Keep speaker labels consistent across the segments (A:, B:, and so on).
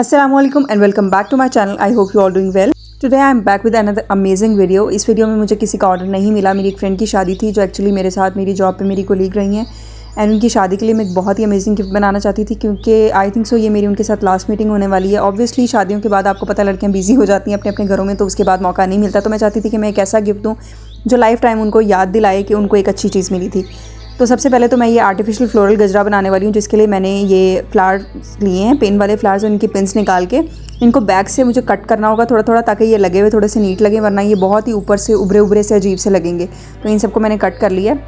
A: Assalamualaikum and welcome back to my channel. I hope you all doing well. Today I am back with another amazing video. इस video में मुझे किसी का order नहीं मिला। मेरी एक फ्रेंड की शादी थी जो एक्चुअली मेरे साथ मेरी जॉब पे मेरी कोलीग रही हैं एंड उनकी शादी के लिए मैं एक बहुत ही अमेजिंग गिफ्ट बनाना चाहती थी क्योंकि आई थिंक सो ये मेरी उनके साथ लास्ट मीटिंग होने वाली है। ऑब्वियसली शादियों के बाद आपको पता है लड़कियाँ बिजी हो जाती हैं अपने अपने घरों में, तो उसके बाद मौका नहीं मिलता। तो मैं चाहती थी कि मैं एक ऐसा गिफ्ट दूँ जो लाइफ टाइम उनको याद दिलाए कि उनको एक अच्छी चीज़ मिली थी। तो सबसे पहले तो मैं ये आर्टिफिशियल फ्लोरल गजरा बनाने वाली हूँ, जिसके लिए मैंने ये फ्लावर्स लिए हैं, पेन वाले फ्लावर्स, और इनकी पिन्स निकाल के इनको बैक से मुझे कट करना होगा थोड़ा थोड़ा, ताकि ये लगे हुए थोड़े से नीट लगे, वरना ये बहुत ही ऊपर से उभरे उभरे से अजीब से लगेंगे। तो इन सबको मैंने कट कर लिया।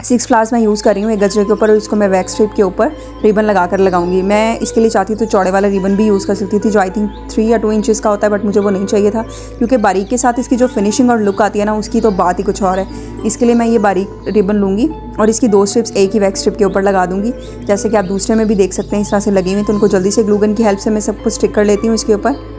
A: 6 फ्लावर्स मैं यूज़ कर रही हूँ एक गजरे के ऊपर, और इसको मैं वैक्स स्ट्रिप के ऊपर रिबन लगा कर लगाऊंगी। मैं इसके लिए चाहती तो चौड़े वाला रिबन भी यूज़ कर सकती थी जो आई थिंक 3 या 2 इंचेस का होता है, बट मुझे वो नहीं चाहिए था क्योंकि बारीक के साथ इसकी जो फिनिशिंग और लुक आती है ना, उसकी तो बात ही कुछ और है। इसके लिए मैं ये बारीक रिबन लूँगी और इसकी 2 स्ट्रिप्स एक ही वैक्स स्ट्रिप के ऊपर लगा दूँगी, जैसे कि आप दूसरे में भी देख सकते हैं इस तरह से लगी हुई। तो उनको जल्दी से ग्लू गन की हेल्प से मैं सबको स्टिक कर लेती हूँ इसके ऊपर।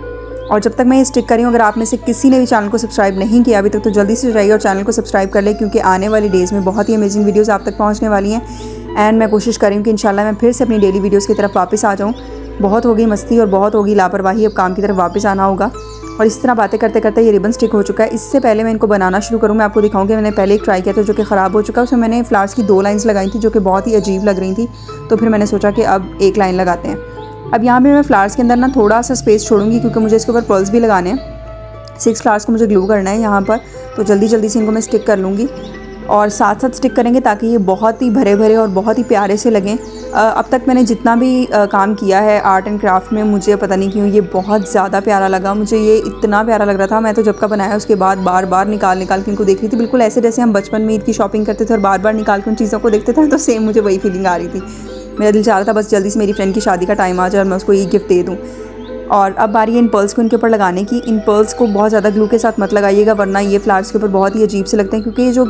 A: और जब तक मैं ये स्टिक कर रही हूँ, अगर आप में से किसी ने भी चैनल को सब्सक्राइब नहीं किया अभी तक, तो जल्दी से जाइए और चैनल को सब्सक्राइब कर ले, क्योंकि आने वाली डेज़ में बहुत ही अमेजिंग वीडियोस आप तक पहुँचने वाली हैं। एंड मैं कोशिश कर रही हूँ कि इंशाल्लाह मैं फिर से अपनी डेली वीडियोस की तरफ वापस आ जाऊँ। बहुत होगी मस्ती और बहुत होगी लापरवाही, अब काम की तरफ वापस आना होगा। और इस तरह बातें करते करते ये रिबन स्टिक हो चुका है। इससे पहले मैं इनको बनाना शुरू करूँ, मैं आपको दिखाऊंगी। मैंने पहले एक ट्राई किया था जो कि ख़राब हो चुका है। उसमें मैंने फ्लावर्स की 2 लाइन्स लगाई थी जो कि बहुत ही अजीब लग रही थी, तो फिर मैंने सोचा कि अब 1 लाइन लगाते हैं। अब यहाँ पे मैं फ्लावर्स के अंदर ना थोड़ा सा स्पेस छोड़ूंगी क्योंकि मुझे इसके ऊपर पर्ल्स भी लगाने हैं। 6 फ्लावर्स को मुझे ग्लू करना है यहाँ पर, तो जल्दी जल्दी से इनको मैं स्टिक कर लूँगी और साथ साथ स्टिक करेंगे ताकि ये बहुत ही भरे भरे और बहुत ही प्यारे से लगें। अब तक मैंने जितना भी काम किया है आर्ट एंड क्राफ्ट में, मुझे पता नहीं क्यों ये बहुत ज़्यादा प्यारा लगा। मुझे ये इतना प्यारा लग रहा था, मैं तो जब का बनाया उसके बाद बार बार निकाल के इनको देख रही थी, बिल्कुल ऐसे जैसे हम बचपन में ईद की शॉपिंग करते थे और बार बार निकाल के उन चीज़ों को देखते थे, तो सेम मुझे वही फीलिंग आ रही थी। मेरा दिल चाह रहा था बस जल्दी से मेरी फ्रेंड की शादी का टाइम आ जाए और मैं उसको ये गिफ्ट दे दूँ। और अब बारी है इन पर्ल्स को इनके ऊपर लगाने की। इन पर्ल्स को बहुत ज़्यादा ग्लू के साथ मत लगाइएगा, वरना ये फ्लावर्स के ऊपर बहुत ही अजीब से लगते हैं, क्योंकि ये जो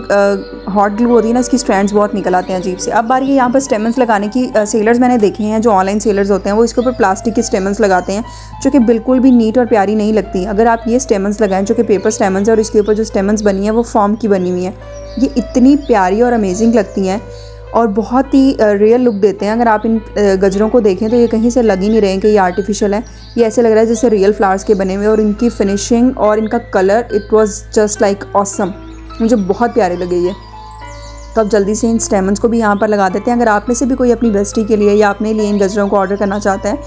A: हॉट ग्लू होती है ना, इसकी स्ट्रैंड्स बहुत निकल आते हैं अजीब से। अब बारी है यहाँ पर स्टेमन्स लगाने की। सेलर्स मैंने देखे हैं, जो ऑनलाइन सेलर्स होते हैं, वो इसके ऊपर प्लास्टिक के स्टेमन्स लगाते हैं जो कि बिल्कुल भी नीट और प्यारी नहीं लगती। अगर आप ये स्टेमन्स लगाएं जो कि पेपर स्टेमन्स है और इसके ऊपर जो स्टेमन्स बनी है वो फॉर्म की बनी हुई है, ये इतनी प्यारी और अमेजिंग लगती हैं और बहुत ही रियल लुक देते हैं। अगर आप इन गजरों को देखें तो ये कहीं से लग ही नहीं रहे हैं कि ये आर्टिफिशियल है, ये ऐसे लग रहा है जैसे रियल फ्लावर्स के बने हुए। और इनकी फिनिशिंग और इनका colour, it was just like awesome, मुझे बहुत प्यारे लगे ये। तो अब जल्दी से इन स्टेमन्स को भी यहाँ पर लगा देते हैं। अगर आप में से भी कोई अपनी बेस्टी के लिए या अपने लिए इन गजरों को ऑर्डर करना चाहता है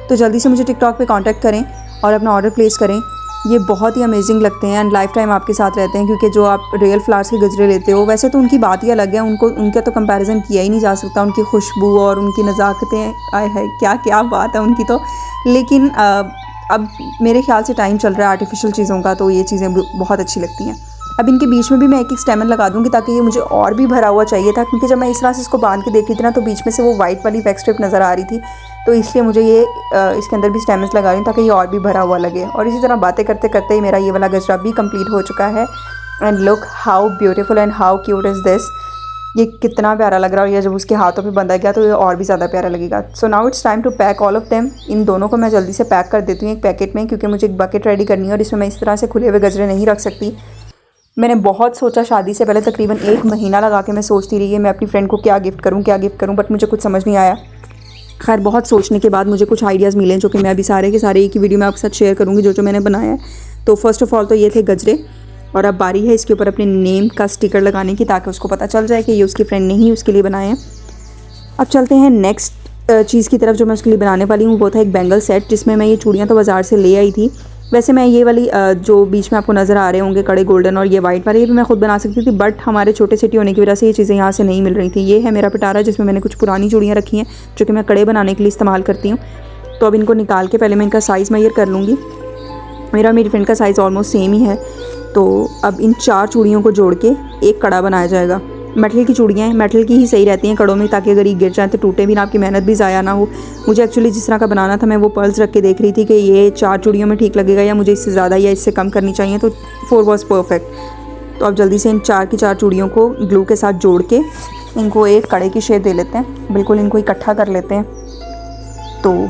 A: तो जल्दी से मुझे टिकटॉक पर कॉन्टैक्ट करें और अपना ऑर्डर प्लेस करें। ये बहुत ही अमेजिंग लगते हैं एंड लाइफ टाइम आपके साथ रहते हैं, क्योंकि जो आप रियल फ्लावर्स के गजरे लेते हो वैसे तो उनकी बात ही अलग है, उनका तो कंपैरिजन किया ही नहीं जा सकता। उनकी खुशबू और उनकी नज़ाकतें, आय है क्या क्या बात है उनकी तो। लेकिन अब मेरे ख्याल से टाइम चल रहा है आर्टिफिशियल चीज़ों का, तो ये चीज़ें बहुत अच्छी लगती हैं। अब इनके बीच में भी मैं एक स्टेमन लगा दूंगी ताकि ये मुझे और भी भरा हुआ चाहिए था, क्योंकि जब मैं इस तरह से इसको बांध के देख रही थी ना, तो बीच में से वो वाइट वाली वैक्स स्ट्रिप नज़र आ रही थी, तो इसलिए मुझे ये इसके अंदर भी स्टेमन्स लगा रही हूँ ताकि ये और भी भरा हुआ लगे। और इसी तरह बातें करते करते ही मेरा ये वाला गजरा भी कंप्लीट हो चुका है। And look how beautiful and how cute is this. ये कितना प्यारा लग रहा है, और ये जब उसके हाथों पे बंधा गया तो ये और भी ज़्यादा प्यारा लगेगा। So now it's time to pack all of them. इन दोनों को मैं जल्दी से पैक कर देती हूँ एक पैकेट में, क्योंकि मुझे एक बकेट रेडी करनी है और इसमें मैं इस तरह से खुले हुए गजरे नहीं रख सकती। मैंने बहुत सोचा, शादी से पहले तकरीबन 1 महीना लगा के मैं सोचती रही है मैं अपनी फ्रेंड को क्या गिफ्ट करूँ, बट मुझे कुछ समझ नहीं आया। खैर बहुत सोचने के बाद मुझे कुछ आइडियाज़ मिले जो कि मैं अभी सारे के सारे एक ही वीडियो में आपके साथ शेयर करूँगी जो मैंने बनाया है। तो फर्स्ट ऑफ़ ऑल तो ये थे गजरे, और अब बारी है इसके ऊपर अपने नेम का स्टिकर लगाने की, ताकि उसको पता चल जाए कि ये उसकी फ्रेंड नहीं उसके लिए बनाए हैं। अब चलते हैं नेक्स्ट चीज़ की तरफ जो मैं उसके लिए बनाने वाली हूँ। वो था एक बैंगल सेट, जिसमें मैं ये चूड़ियाँ तो बाज़ार से ले आई थी। वैसे मैं ये वाली जो बीच में आपको नज़र आ रहे होंगे कड़े गोल्डन और ये वाइट वाले, ये भी मैं खुद बना सकती थी, बट हमारे छोटे सिटी होने की वजह से ये चीज़ें यहाँ से नहीं मिल रही थी। ये है मेरा पिटारा, जिसमें मैंने कुछ पुरानी चूड़ियाँ रखी हैं जो कि मैं कड़े बनाने के लिए इस्तेमाल करती हूँ। तो अब इनको निकाल के पहले मैं इनका साइज़ मेजर कर लूँगी। मेरी फ्रेंड का साइज़ ऑलमोस्ट सेम ही है। तो अब इन 4 चूड़ियों को जोड़ के एक कड़ा बनाया जाएगा। मेटल की चूड़ियाँ हैं, मेटल की ही सही रहती हैं कड़ों में, ताकि अगर ये गिर जाए तो टूटे भी ना, आपकी मेहनत भी ज़ाया ना हो। मुझे एक्चुअली जिस तरह का बनाना था मैं वो पर्ल्स रख के देख रही थी कि ये 4 चूड़ियों में ठीक लगेगा या मुझे इससे ज़्यादा या इससे कम करनी चाहिए, तो 4 वॉज परफेक्ट। तो अब जल्दी से इन 4 की 4 चूड़ियों को ग्लू के साथ जोड़ के इनको एक कड़े की शेप दे लेते हैं, बिल्कुल इनको इकट्ठा कर लेते हैं। तो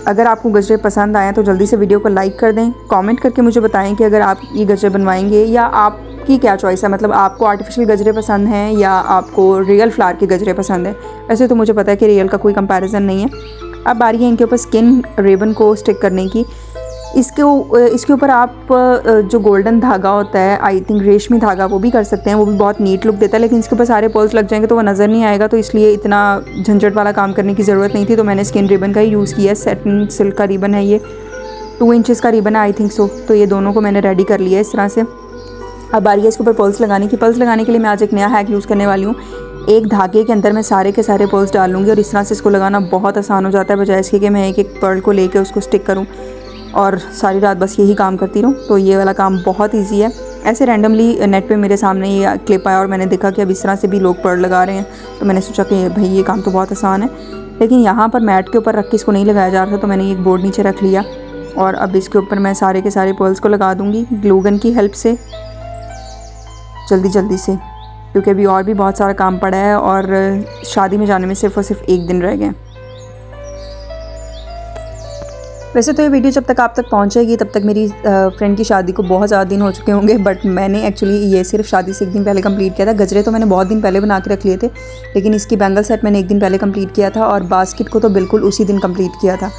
A: अगर आपको गजरे पसंद आए तो जल्दी से वीडियो को लाइक कर दें, कमेंट करके मुझे बताएं कि अगर आप ये गजरे बनवाएंगे या आपकी क्या चॉइस है, मतलब आपको आर्टिफिशियल गजरे पसंद हैं या आपको रियल फ्लावर के गजरे पसंद है। वैसे तो मुझे पता है कि रियल का कोई कंपैरिजन नहीं है, अब बारी है इनके ऊपर स्किन रिबन को स्टिक करने की। इसके ऊपर आप जो गोल्डन धागा होता है, आई थिंक रेशमी धागा, वो भी कर सकते हैं, वो भी बहुत नीट लुक देता है। लेकिन इसके ऊपर सारे पर्ल्स लग जाएंगे तो वो नज़र नहीं आएगा, तो इसलिए इतना झंझट वाला काम करने की ज़रूरत नहीं थी। तो मैंने स्किन रिबन का ही यूज़ किया। सैटिन सिल्क का रिबन है, ये 2 इंचज़ का रिबन है आई थिंक सो। तो ये दोनों को मैंने रेडी कर लिया इस तरह से। अब बारी है इसके ऊपर पर्ल्स लगाने की। पर्ल्स लगाने के लिए मैं आज एक नया हैक यूज़ करने वाली हूँ। एक धागे के अंदर मैं सारे के सारे पर्ल्स डाल लूँगी और इस तरह से इसको लगाना बहुत आसान हो जाता है, बजाय इसके कि मैं एक एक पर्ल को लेकर उसको स्टिक करूँ और सारी रात बस यही काम करती रहूँ। तो ये वाला काम बहुत ईजी है। ऐसे रैंडमली नेट पे मेरे सामने ये क्लिप आया और मैंने देखा कि अब इस तरह से भी लोग पर्ल लगा रहे हैं, तो मैंने सोचा कि भाई ये काम तो बहुत आसान है। लेकिन यहाँ पर मैट के ऊपर रख के इसको नहीं लगाया जा रहा था, तो मैंने एक बोर्ड नीचे रख लिया और अब इसके ऊपर मैं सारे के सारे पर्ल्स को लगा दूँगी ग्लू गन की हेल्प से, जल्दी से, क्योंकि अभी और भी बहुत सारा काम पड़ा है और शादी में जाने में सिर्फ और सिर्फ 1 दिन रह गए। वैसे तो ये वीडियो जब तक आप तक पहुंचेगी तब तक मेरी फ्रेंड की शादी को बहुत ज़्यादा दिन हो चुके होंगे, बट मैंने एक्चुअली ये सिर्फ शादी से 1 दिन पहले कंप्लीट किया था। गजरे तो मैंने बहुत दिन पहले बना के रख लिए थे, लेकिन इसकी बैंगल सेट मैंने 1 दिन पहले कंप्लीट किया था और बास्केट को तो बिल्कुल उसी दिन कंप्लीट किया था।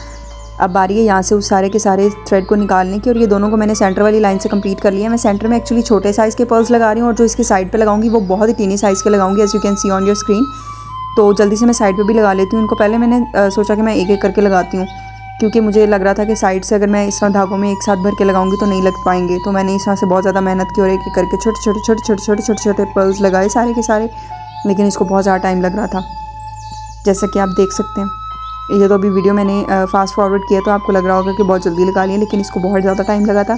A: अब बारी है यहाँ से उस सारे के सारे थ्रेड को निकालने की और ये दोनों को मैंने सेंटर वाली लाइन से कंप्लीट कर लिया। मैं सेंटर में एक्चुअली छोटे साइज़ के पर्ल्स लगा रही हूँ और जो इसके साइड पे लगाऊंगी वो बहुत ही टीनी साइज़ के लगाऊंगी, as you can see on your screen. तो जल्दी से मैं साइड पे भी लगा लेती हूँ इनको। पहले मैंने सोचा कि मैं एक एक करके लगाती हूँ, क्योंकि मुझे लग रहा था कि साइड से अगर मैं इस तरह धागों में एक साथ भर के लगाऊंगी तो नहीं लग पाएंगे। तो मैंने इस तरह से बहुत ज़्यादा मेहनत की और एक एक करके छोटे पर्ल्स लगाए सारे के सारे, लेकिन इसको बहुत ज़्यादा टाइम लग रहा था, जैसा कि आप देख सकते हैं। ये तो अभी वीडियो मैंने फास्ट फॉरवर्ड किया तो आपको लग रहा होगा कि बहुत जल्दी लगा लिया, लेकिन इसको बहुत ज़्यादा टाइम लगा था।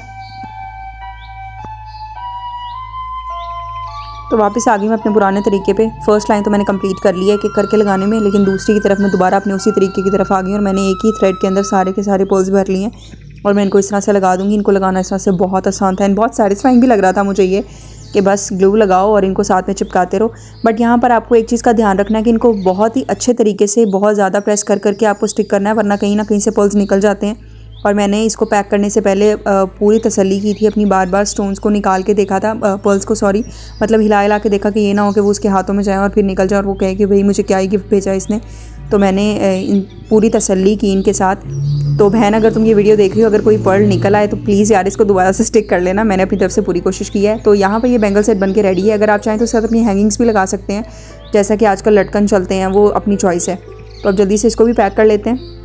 A: तो वापस आ गई मैं अपने पुराने तरीके पे। फर्स्ट लाइन तो मैंने कंप्लीट कर लिया एक एक करके लगाने में, लेकिन दूसरी की तरफ मैं दोबारा अपने उसी तरीके की तरफ आ गई और मैंने एक ही थ्रेड के अंदर सारे के सारे पर्ल्स भर लिए हैं और मैं इनको इस तरह से लगा दूँगी। इनको लगाना इस तरह से बहुत आसान था एंड बहुत सैटिस्फाइंग भी लग रहा था मुझे ये कि बस ग्लू लगाओ और इनको साथ में चिपकाते रहो। बट यहाँ पर आपको एक चीज़ का ध्यान रखना है कि इनको बहुत ही अच्छे तरीके से बहुत ज़्यादा प्रेस कर करके आपको स्टिक करना है, वरना कहीं ना कहीं से पर्ल्स निकल जाते हैं। और मैंने इसको पैक करने से पहले पूरी तसल्ली की थी अपनी, बार स्टोन्स को निकाल के देखा था, पर्ल्स को सॉरी, मतलब हिला के देखा कि ये ना हो कि वो उसके हाथों में जाए और फिर निकल जाए और वो कहे कि भाई मुझे क्या ही गिफ्ट भेजा इसने। तो मैंने पूरी तसल्ली की इनके साथ। तो बहन, अगर तुम ये वीडियो देख रही हो, अगर कोई पर्ल निकल आए तो प्लीज़ यार इसको दोबारा से स्टिक कर लेना। मैंने अपनी तरफ से पूरी कोशिश की है। तो यहाँ पर ये बैंगल सेट बन के रेडी है। अगर आप चाहें तो उसके साथ अपनी हैंगिंग्स भी लगा सकते हैं, जैसा कि आजकल लटकन चलते हैं, वो अपनी चॉइस है। तो अब जल्दी से इसको भी पैक कर लेते हैं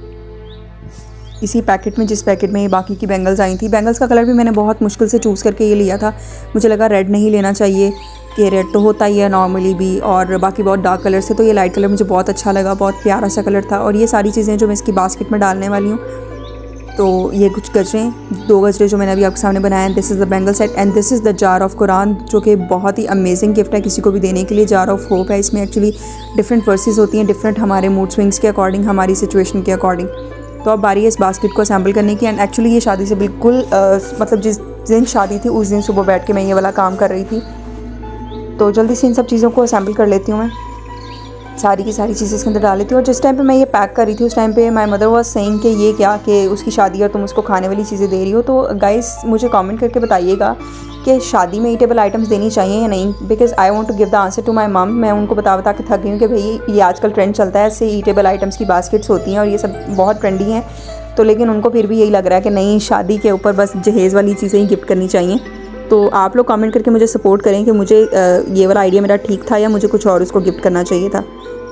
A: इसी पैकेट में जिस पैकेट में ये बाकी की बैंगल्स आई थी। बैंगल्स का कलर भी मैंने बहुत मुश्किल से चूज़ करके ये लिया था। मुझे लगा रेड नहीं लेना चाहिए, कि रेड तो होता ही है नॉर्मली भी, और बाकी बहुत डार्क कलर से, तो ये लाइट कलर मुझे बहुत अच्छा लगा, बहुत प्यारा सा कलर था। और ये सारी चीज़ें जो मैं इसकी बास्केट में डालने वाली हूँ, तो ये कुछ गजरे, 2 गजरे जो मैंने अभी आपके सामने बनाए हैं। This is the bangle set and this is the jar of Quran, जो कि बहुत ही अमेजिंग गिफ्ट है किसी को भी देने के लिए। जार ऑफ होप है। इसमें एक्चुअली डिफरेंट वर्सेस होती हैं, डिफरेंट हमारे मूड स्विंग्स के अकॉर्डिंग, हमारी सिचुएशन के अकॉर्डिंग। तो अब बारी है इस बास्केट को असेंबल करने की। एंड एक्चुअली ये शादी से बिल्कुल मतलब जिस दिन शादी थी उस दिन सुबह बैठ के मैं ये वाला काम कर रही थी। तो जल्दी से इन सब चीज़ों को असेंबल कर लेती हूँ मैं, सारी की सारी चीज़ें इसके अंदर डाल लेती हूँ। और जिस टाइम पे मैं ये पैक कर रही थी उस टाइम पे माय मदर वाज सेइंग कि ये क्या, कि उसकी शादी और तुम उसको खाने वाली चीज़ें दे रही हो। तो गाइस मुझे कमेंट करके बताइएगा कि शादी में ईटेबल आइटम्स देनी चाहिए या नहीं, because I want to give the answer to my mum. मैं उनको बता के थक गई हूँ कि भाई ये आजकल ट्रेंड चलता है, ऐसे ईटेबल आइटम्स की बास्केट्स होती हैं और ये सब बहुत ट्रेंडी हैं। तो लेकिन उनको फिर भी यही लग रहा है कि नहीं, शादी के ऊपर बस जहेज़ वाली चीज़ें ही गिफ्ट करनी चाहिए। तो आप लोग कमेंट करके मुझे सपोर्ट करें कि मुझे ये वाला आइडिया मेरा ठीक था या मुझे कुछ और उसको गिफ्ट करना चाहिए था।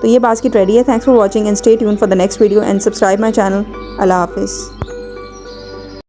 A: तो ये बास्केट रेडी है। Thanks for watching and stay tune for the next video and subscribe my channel. अल्लाह हाफिज़।